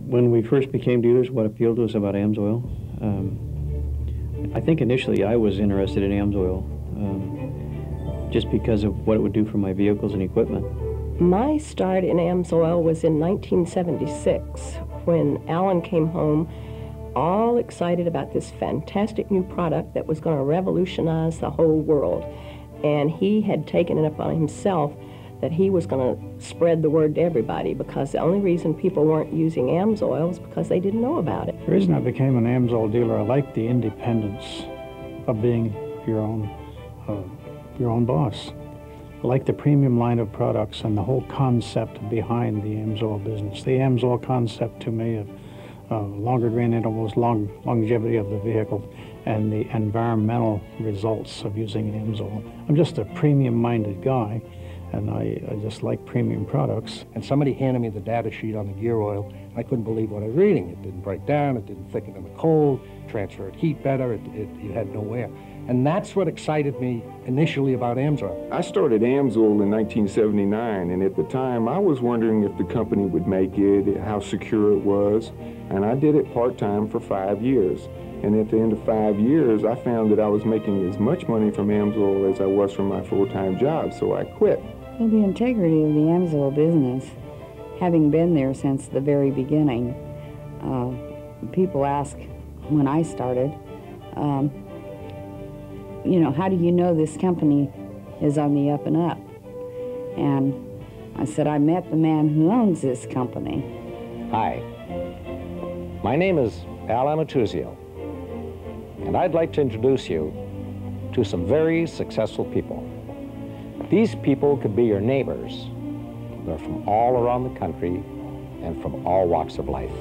When we first became dealers, what appealed to us about AMSOIL? I think initially I was interested in AMSOIL just because of what it would do for my vehicles and equipment. My start in AMSOIL was in 1976 when Alan came home all excited about this fantastic new product that was going to revolutionize the whole world. And he had taken it upon himself that he was going to spread the word to everybody, because the only reason people weren't using AMSOIL was because they didn't know about it. The reason I became an AMSOIL dealer, I liked the independence of being your own boss. I like the premium line of products and the whole concept behind the AMSOIL business. The AMSOIL concept to me of longer drain intervals, longevity of the vehicle, and the environmental results of using AMSOIL. I'm just a premium-minded guy, and I just like premium products. And somebody handed me the data sheet on the gear oil. I couldn't believe what I was reading. It didn't break down, it didn't thicken in the cold, transferred heat better, you had no wear. And that's what excited me initially about AMSOIL. I started AMSOIL in 1979, and at the time I was wondering if the company would make it, how secure it was, and I did it part-time for 5 years. And at the end of 5 years, I found that I was making as much money from AMSOIL as I was from my full-time job, so I quit. Well, the integrity of the AMSOIL business, having been there since the very beginning, people ask when I started, you know, how do you know this company is on the up and up? And I said, I met the man who owns this company. Hi, my name is Al Amatuzio, and I'd like to introduce you to some very successful people. These people could be your neighbors. They're from all around the country and from all walks of life.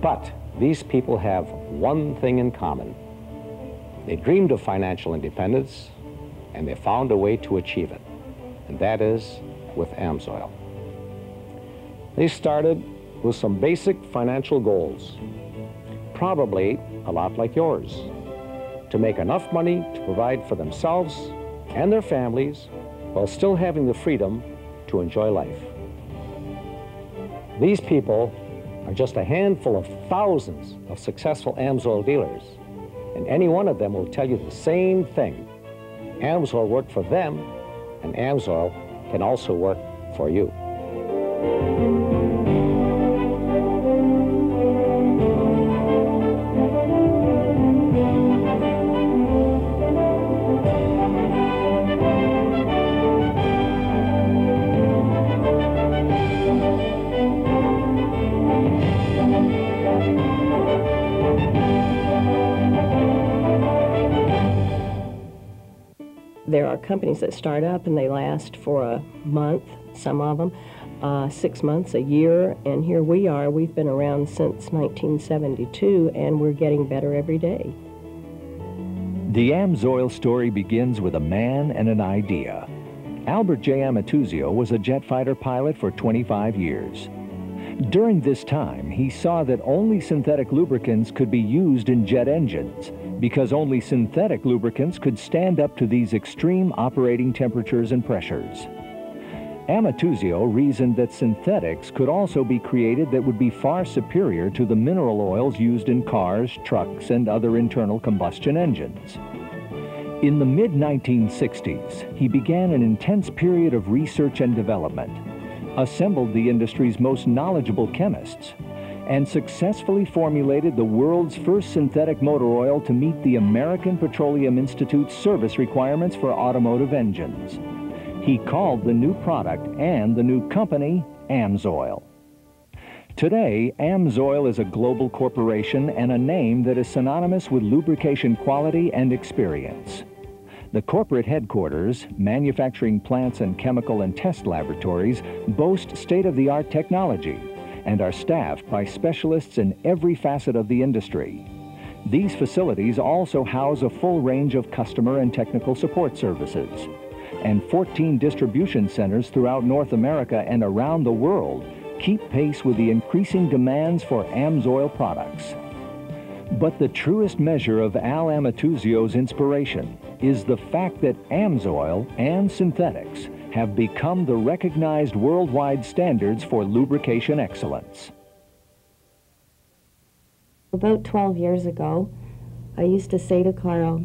But these people have one thing in common. They dreamed of financial independence, and they found a way to achieve it, and that is with AMSOIL. They started with some basic financial goals, probably a lot like yours, to make enough money to provide for themselves and their families while still having the freedom to enjoy life. These people are just a handful of thousands of successful AMSOIL dealers, and any one of them will tell you the same thing. AMSOIL worked for them, and AMSOIL can also work for you. There are companies that start up and they last for a month, some of them, 6 months, a year, and here we are. We've been around since 1972, and we're getting better every day. The AMSOIL story begins with a man and an idea. Albert J. Amatuzio was a jet fighter pilot for 25 years. During this time, he saw that only synthetic lubricants could be used in jet engines, because only synthetic lubricants could stand up to these extreme operating temperatures and pressures. Amatuzio reasoned that synthetics could also be created that would be far superior to the mineral oils used in cars, trucks, and other internal combustion engines. In the mid-1960s, he began an intense period of research and development, assembled the industry's most knowledgeable chemists, and successfully formulated the world's first synthetic motor oil to meet the American Petroleum Institute's service requirements for automotive engines. He called the new product and the new company AMSOIL. Today, AMSOIL is a global corporation and a name that is synonymous with lubrication quality and experience. The corporate headquarters, manufacturing plants, and chemical and test laboratories boast state-of-the-art technology and are staffed by specialists in every facet of the industry. These facilities also house a full range of customer and technical support services, and 14 distribution centers throughout North America and around the world keep pace with the increasing demands for AMSOIL products. But the truest measure of Al Amatuzio's inspiration is the fact that AMSOIL and synthetics have become the recognized worldwide standards for lubrication excellence. About 12 years ago, I used to say to Carl,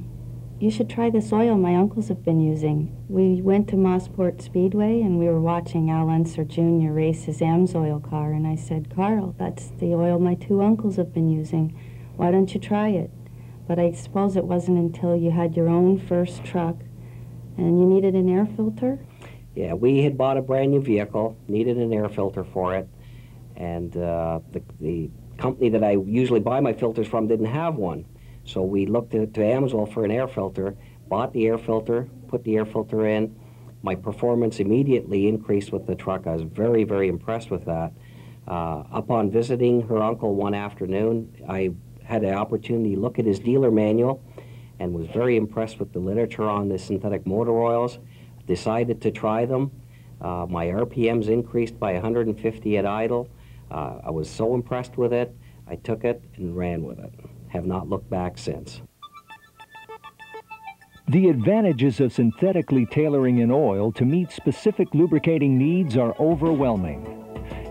"You should try this oil my uncles have been using." We went to Mossport Speedway and we were watching Al Unser Jr. race his AMSOIL car, and I said, "Carl, that's the oil my two uncles have been using. Why don't you try it?" But I suppose it wasn't until you had your own first truck and you needed an air filter? Yeah, we had bought a brand new vehicle, needed an air filter for it, and the company that I usually buy my filters from didn't have one. So we looked to AMSOIL for an air filter, bought the air filter, put the air filter in. My performance immediately increased with the truck. I was very, very impressed with that. Upon visiting her uncle one afternoon, I had the opportunity to look at his dealer manual and was very impressed with the literature on the synthetic motor oils. Decided to try them. My RPMs increased by 150 at idle. I was so impressed with it, I took it and ran with it. Have not looked back since. The advantages of synthetically tailoring an oil to meet specific lubricating needs are overwhelming.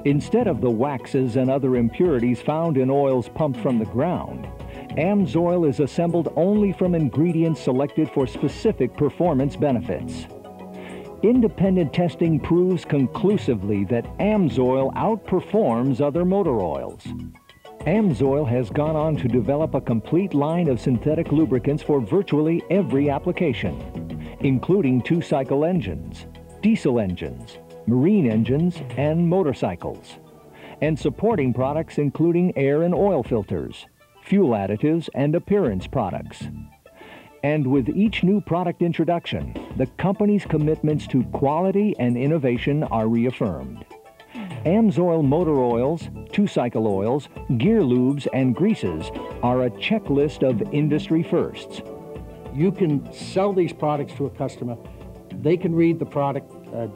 Instead of the waxes and other impurities found in oils pumped from the ground, AMSOIL is assembled only from ingredients selected for specific performance benefits. Independent testing proves conclusively that AMSOIL outperforms other motor oils. AMSOIL has gone on to develop a complete line of synthetic lubricants for virtually every application, including two-cycle engines, diesel engines, marine engines, and motorcycles, and supporting products including air and oil filters, fuel additives, and appearance products. And with each new product introduction, the company's commitments to quality and innovation are reaffirmed. AMSOIL motor oils, two-cycle oils, gear lubes, and greases are a checklist of industry firsts. You can sell these products to a customer. They can read the product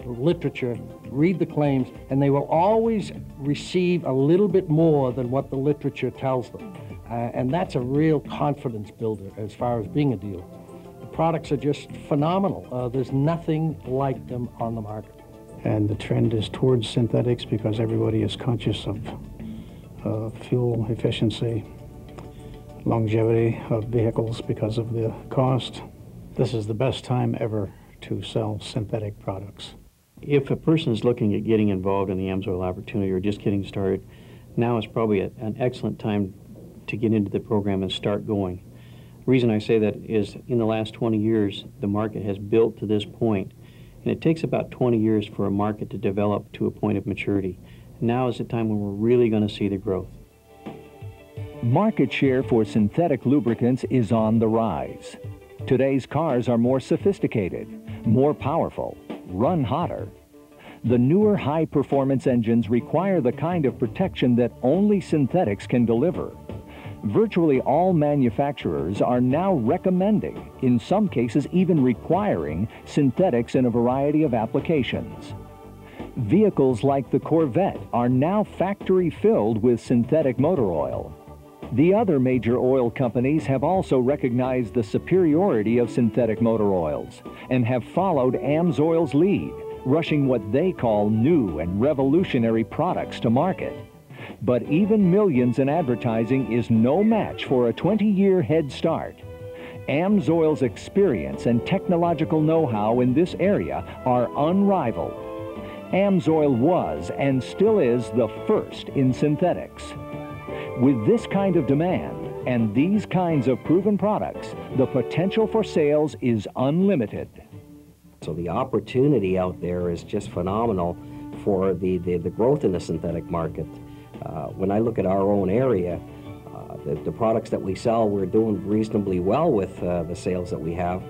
literature, read the claims, and they will always receive a little bit more than what the literature tells them. And that's a real confidence builder as far as being a dealer. The products are just phenomenal. There's nothing like them on the market. And the trend is towards synthetics because everybody is conscious of fuel efficiency, longevity of vehicles because of the cost. This is the best time ever to sell synthetic products. If a person is looking at getting involved in the AMSOIL opportunity or just getting started, now is probably an excellent time to get into the program and start going. The reason I say that is in the last 20 years, the market has built to this point, and it takes about 20 years for a market to develop to a point of maturity. Now is the time when we're really going to see the growth. Market share for synthetic lubricants is on the rise. Today's cars are more sophisticated, more powerful, run hotter. The newer high-performance engines require the kind of protection that only synthetics can deliver. Virtually all manufacturers are now recommending, in some cases even requiring, synthetics in a variety of applications. Vehicles like the Corvette are now factory-filled with synthetic motor oil. The other major oil companies have also recognized the superiority of synthetic motor oils and have followed AMSOIL's lead, rushing what they call new and revolutionary products to market. But even millions in advertising is no match for a 20-year head start. AMSOIL's experience and technological know-how in this area are unrivaled. AMSOIL was and still is the first in synthetics. With this kind of demand and these kinds of proven products, the potential for sales is unlimited. So the opportunity out there is just phenomenal for the growth in the synthetic market. When I look at our own area, the products that we sell, we're doing reasonably well with the sales that we have,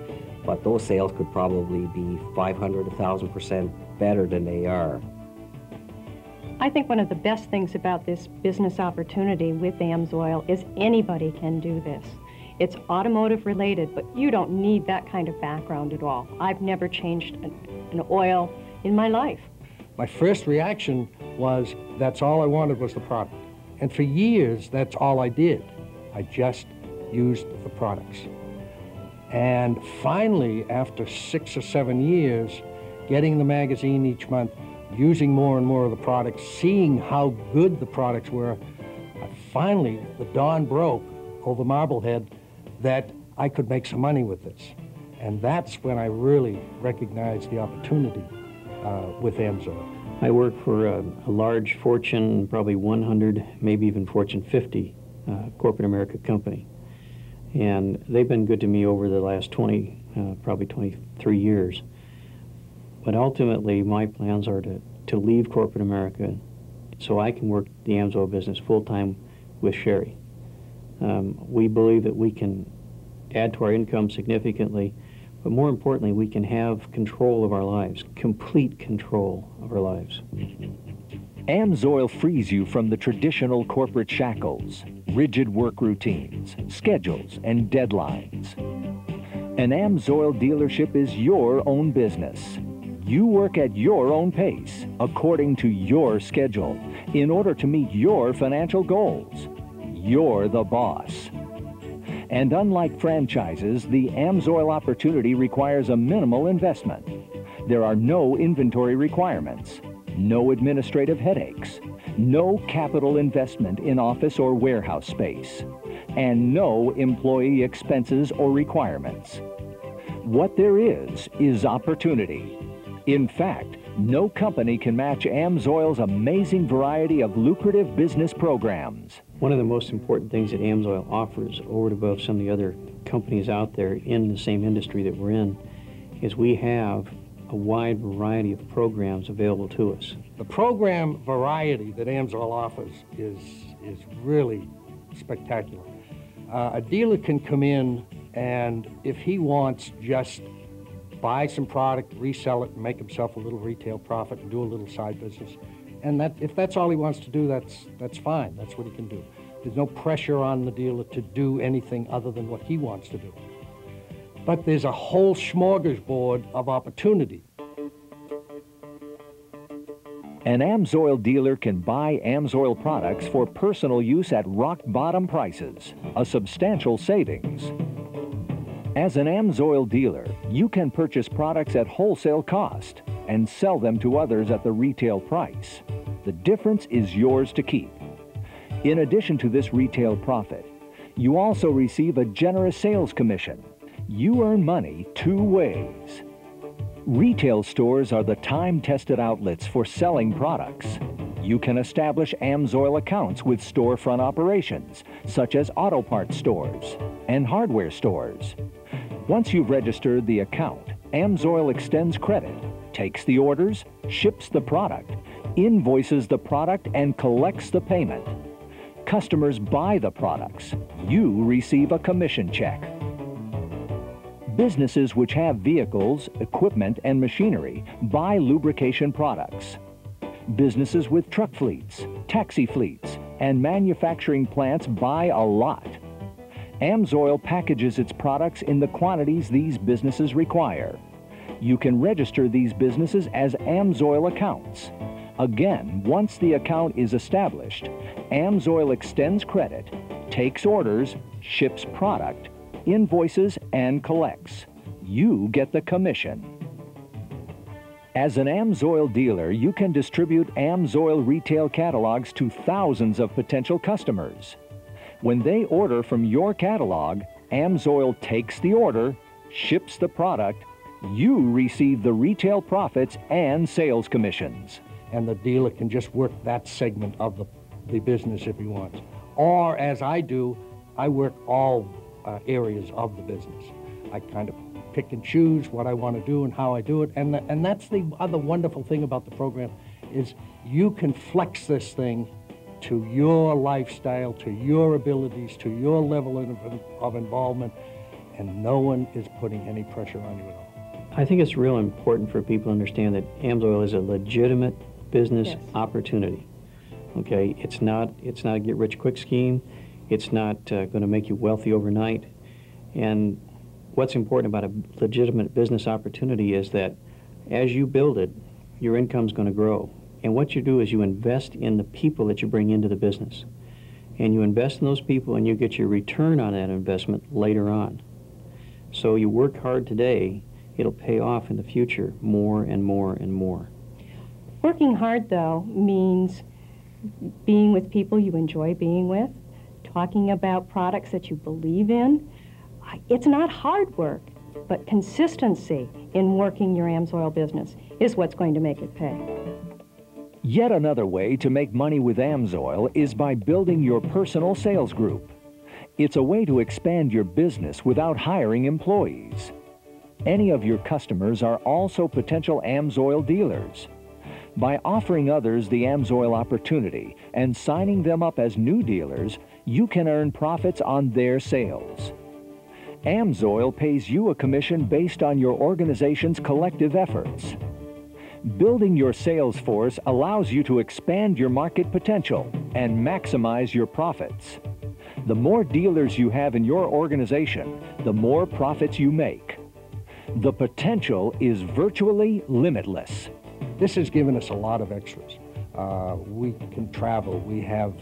but those sales could probably be 500, 1,000% better than they are. I think one of the best things about this business opportunity with AMSOIL is anybody can do this. It's automotive related, but you don't need that kind of background at all. I've never changed an oil in my life. My first reaction was that's all I wanted was the product. And for years, that's all I did. I just used the products. And finally, after 6 or 7 years, getting the magazine each month, using more and more of the products, seeing how good the products were, Finally, the dawn broke over Marblehead that I could make some money with this. And that's when I really recognized the opportunity with AMSOIL. I work for a large Fortune, probably 100, maybe even Fortune 50 corporate America company. And they've been good to me over the last probably 23 years. But ultimately, my plans are to leave corporate America so I can work the AMSOIL business full-time with Sherry. We believe that we can add to our income significantly, but more importantly, we can have control of our lives, complete control of our lives. AMSOIL frees you from the traditional corporate shackles, rigid work routines, schedules, and deadlines. An AMSOIL dealership is your own business. You work at your own pace, according to your schedule, in order to meet your financial goals. You're the boss. And unlike franchises, the AMSOIL opportunity requires a minimal investment. There are no inventory requirements, no administrative headaches, no capital investment in office or warehouse space, and no employee expenses or requirements. What there is opportunity. In fact, no company can match AMSOIL's amazing variety of lucrative business programs. One of the most important things that AMSOIL offers over and above some of the other companies out there in the same industry that we're in is we have a wide variety of programs available to us. The program variety that AMSOIL offers is really spectacular. A dealer can come in and if he wants just buy some product, resell it, and make himself a little retail profit and do a little side business. And if that's all he wants to do, that's fine. That's what he can do. There's no pressure on the dealer to do anything other than what he wants to do. But there's a whole smorgasbord of opportunity. An AMSOIL dealer can buy AMSOIL products for personal use at rock-bottom prices, a substantial savings. As an AMSOIL dealer, you can purchase products at wholesale cost and sell them to others at the retail price. The difference is yours to keep. In addition to this retail profit, you also receive a generous sales commission. You earn money two ways. Retail stores are the time-tested outlets for selling products. You can establish AMSOIL accounts with storefront operations, such as auto parts stores and hardware stores. Once you've registered the account, AMSOIL extends credit, takes the orders, ships the product, invoices the product, and collects the payment. Customers buy the products. You receive a commission check. Businesses which have vehicles, equipment, and machinery buy lubrication products. Businesses with truck fleets, taxi fleets, and manufacturing plants buy a lot. AMSOIL packages its products in the quantities these businesses require. You can register these businesses as AMSOIL accounts. Again, once the account is established, AMSOIL extends credit, takes orders, ships product, invoices, and collects. You get the commission. As an AMSOIL dealer, you can distribute AMSOIL retail catalogs to thousands of potential customers. When they order from your catalog, AMSOIL takes the order, ships the product, you receive the retail profits and sales commissions. And the dealer can just work that segment of the business if he wants. Or, as I do, I work all areas of the business. I kind of pick and choose what I want to do and how I do it. And that's the other wonderful thing about the program is you can flex this thing to your lifestyle, to your abilities, to your level of involvement, and no one is putting any pressure on you at all. I think it's real important for people to understand that AMSOIL is a legitimate business opportunity. Okay, it's not a get-rich-quick scheme. It's not going to make you wealthy overnight. And what's important about a legitimate business opportunity is that as you build it, your income's going to grow. And what you do is you invest in the people that you bring into the business. And you invest in those people and you get your return on that investment later on. So you work hard today, it'll pay off in the future more and more and more. Working hard, though, means being with people you enjoy being with, talking about products that you believe in. It's not hard work, but consistency in working your AMSOIL business is what's going to make it pay. Yet another way to make money with AMSOIL is by building your personal sales group. It's a way to expand your business without hiring employees. Any of your customers are also potential AMSOIL dealers. By offering others the AMSOIL opportunity and signing them up as new dealers, you can earn profits on their sales. AMSOIL pays you a commission based on your organization's collective efforts. Building your sales force allows you to expand your market potential and maximize your profits. The more dealers you have in your organization, the more profits you make. The potential is virtually limitless. This has given us a lot of extras. We can travel. We have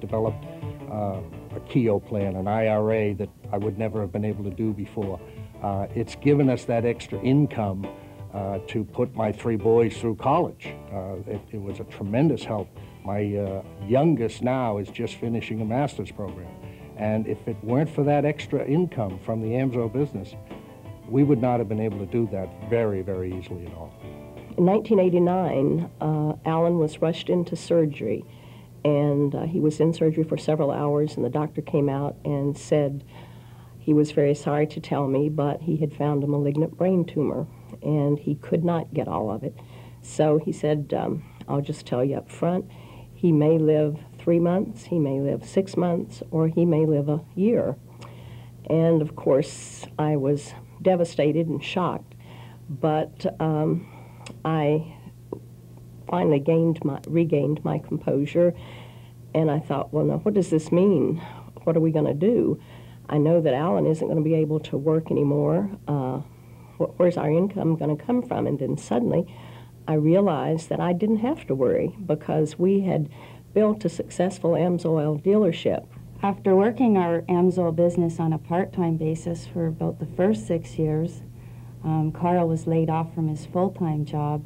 developed a KEO plan, an IRA that I would never have been able to do before. It's given us that extra income to put my 3 boys through college. It was a tremendous help. My youngest now is just finishing a master's program. And if it weren't for that extra income from the AMSOIL business, we would not have been able to do that very, very easily at all. In 1989, Alan was rushed into surgery, and he was in surgery for several hours, and the doctor came out and said he was very sorry to tell me, but he had found a malignant brain tumor, and he could not get all of it. So he said, I'll just tell you up front, he may live 3 months, he may live 6 months, or he may live a year. And of course, I was devastated and shocked, but I finally regained my composure, and I thought, well, now, what does this mean? What are we going to do? I know that Alan isn't going to be able to work anymore. Where's our income going to come from? And then suddenly, I realized that I didn't have to worry because we had built a successful AMSOIL dealership. After working our AMSOIL business on a part-time basis for about the first 6 years, Carl was laid off from his full-time job,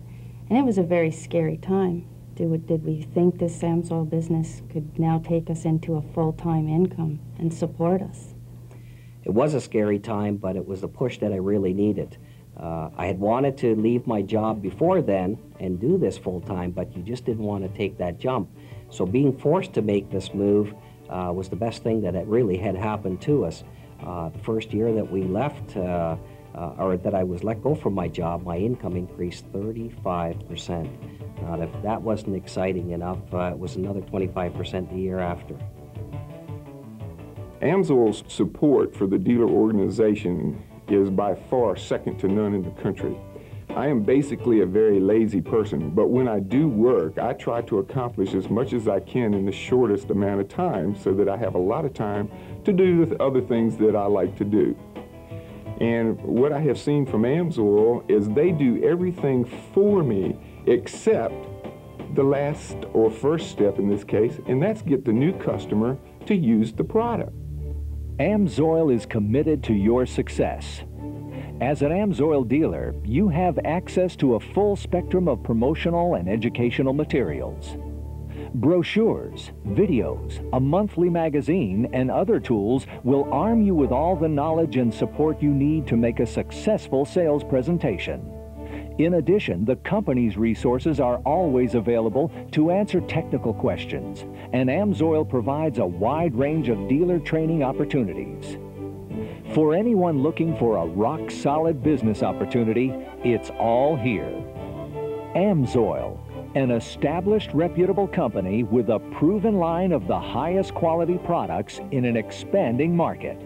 and it was a very scary time. Did we think this AMSOIL business could now take us into a full-time income and support us? It was a scary time, but it was the push that I really needed. I had wanted to leave my job before then and do this full-time, but you just didn't want to take that jump. So being forced to make this move was the best thing that really had happened to us. The first year that we left, or that I was let go from my job, my income increased 35%. Now, if that wasn't exciting enough, it was another 25% the year after. AMSOIL's support for the dealer organization is by far second to none in the country. I am basically a very lazy person, but when I do work, I try to accomplish as much as I can in the shortest amount of time so that I have a lot of time to do the other things that I like to do. And what I have seen from AMSOIL is they do everything for me except the last or first step in this case, and that's get the new customer to use the product. AMSOIL is committed to your success. As an AMSOIL dealer, you have access to a full spectrum of promotional and educational materials. Brochures, videos, a monthly magazine, and other tools will arm you with all the knowledge and support you need to make a successful sales presentation. In addition, the company's resources are always available to answer technical questions, and AMSOIL provides a wide range of dealer training opportunities. For anyone looking for a rock-solid business opportunity, it's all here. AMSOIL, an established, reputable company with a proven line of the highest quality products in an expanding market.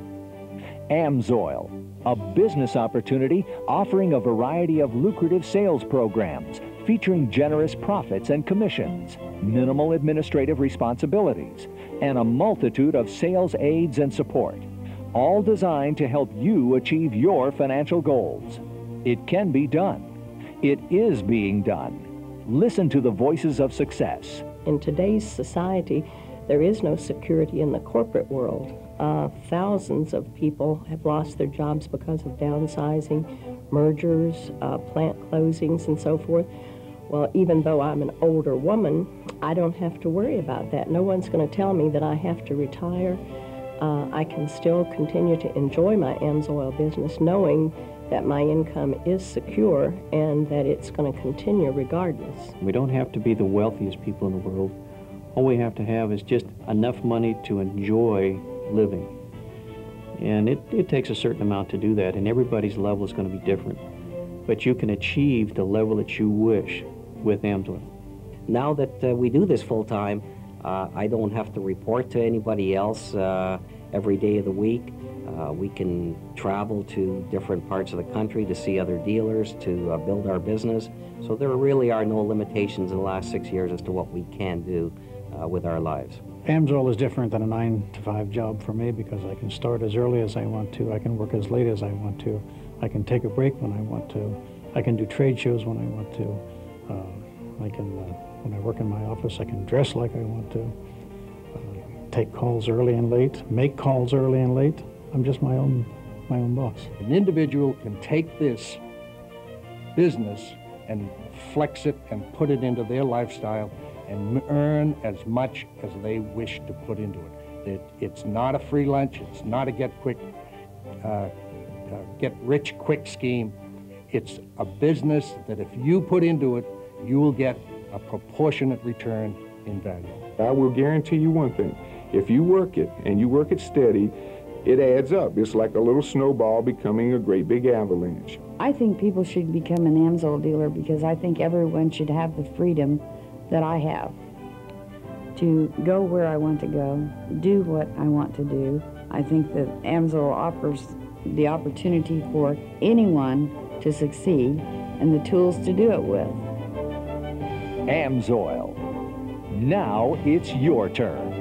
AMSOIL, a business opportunity offering a variety of lucrative sales programs featuring generous profits and commissions, minimal administrative responsibilities, and a multitude of sales aids and support, all designed to help you achieve your financial goals. It can be done. It is being done. Listen to the voices of success. In today's society, there is no security in the corporate world. Thousands of people have lost their jobs because of downsizing, mergers, plant closings, and so forth. Well, even though I'm an older woman, I don't have to worry about that. No one's going to tell me that I have to retire. I can still continue to enjoy my AMSOIL business knowing that my income is secure and that it's going to continue regardless. We don't have to be the wealthiest people in the world. All we have to have is just enough money to enjoy living. And it takes a certain amount to do that, and everybody's level is going to be different. But you can achieve the level that you wish with AMSOIL. Now that we do this full-time, I don't have to report to anybody else every day of the week. We can travel to different parts of the country to see other dealers, to build our business. So there really are no limitations in the last 6 years as to what we can do with our lives. AMSOIL is different than a 9-to-5 job for me because I can start as early as I want to. I can work as late as I want to. I can take a break when I want to. I can do trade shows when I want to. When I work in my office, I can dress like I want to. Take calls early and late, make calls early and late. I'm just my own boss. An individual can take this business and flex it and put it into their lifestyle and earn as much as they wish to put into it. It's not a free lunch. It's not a get rich quick scheme. It's a business that if you put into it, you will get a proportionate return in value. I will guarantee you one thing. If you work it and you work it steady, it adds up. It's like a little snowball becoming a great big avalanche. I think people should become an AMSOIL dealer because I think everyone should have the freedom that I have to go where I want to go, do what I want to do. I think that AMSOIL offers the opportunity for anyone to succeed and the tools to do it with. AMSOIL. Now it's your turn.